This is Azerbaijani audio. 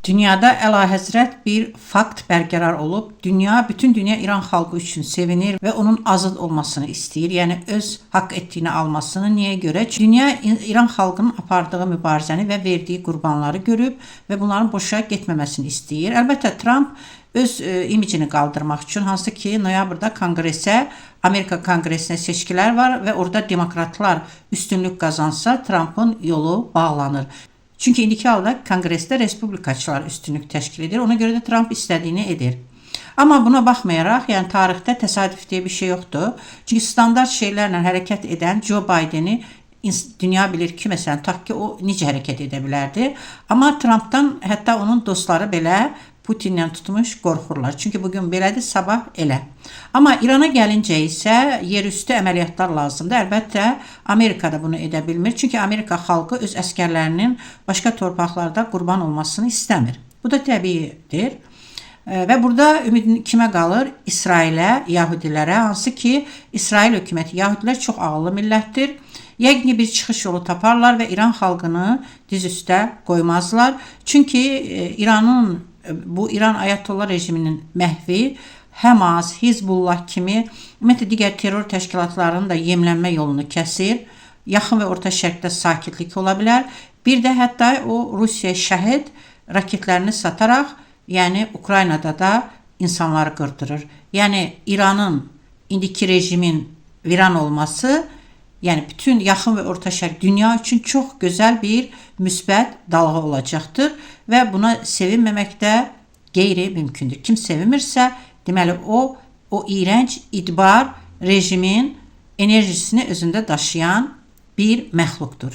Dünyada əlahəzrət bir fakt bərqərar olub. Bütün dünya İran xalqı üçün sevinir və onun azad olmasını istəyir. Yəni öz haqq etdiyini almasını. Niyə görə? Çünki dünya İran xalqının apardığı mübarizəni və verdiyi qurbanları görüb və bunların boşa getməməsini istəyir. Əlbəttə Trump öz imicini qaldırmaq üçün, hansı ki noyabrda Amerika Konqresinə seçkilər var və orada demokratlar üstünlük qazansa Trump'ın yolu bağlanır. Çünki indiki halda Konqresdə respublikaçılar üstünlük təşkil edir. Ona görə də Trump istədiyini edir. Amma buna baxmayaraq, yəni tarixdə təsadüf deyə bir şey yoxdur. Çünki standart şeylərlə hərəkət edən Joe Biden'i dünya bilir ki, məsələn, tak ki o necə hərəkət edə bilərdi. Amma Trump'dan hətta onun dostları belə Putinlə tutmuş qorxurlar. Çünki bugün belədir, sabah elə. Amma İrana gəlincə isə yerüstü əməliyyatlar lazımdır. Əlbəttə Amerika da bunu edə bilmir. Çünki Amerika xalqı öz əskərlərinin başqa torpaqlarda qurban olmasını istəmir. Bu da təbiidir. Və burada ümid kimə qalır? İsrailə, Yahudilərə, hansı ki İsrail hökuməti, Yahudilər çox ağıllı millətdir. Yəqin bir çıxış yolu taparlar və İran xalqını diz üstə qoymazlar. Çünki İran Ayətullah rejiminin məhvi Həmas, Hizbullah kimi ümumiyyətlə digər terror təşkilatlarının da yemlənmə yolunu kəsir. Yaxın və Orta Şərqdə sakitlik ola bilər. Bir də hətta o Rusiyaya şəhid raketlərini sataraq, yəni Ukraynada da insanları qırdırır. Yəni İranın indiki rejimin viran olması, yəni bütün yaxın və Orta Şərq dünya üçün çox gözəl bir müsbət dalğa olacaqdır və buna sevinməmək də qeyri-mümkündür. Kim sevinmirsə, deməli o iyrənc idbar rejimin enerjisini özündə daşıyan bir məxluqdur.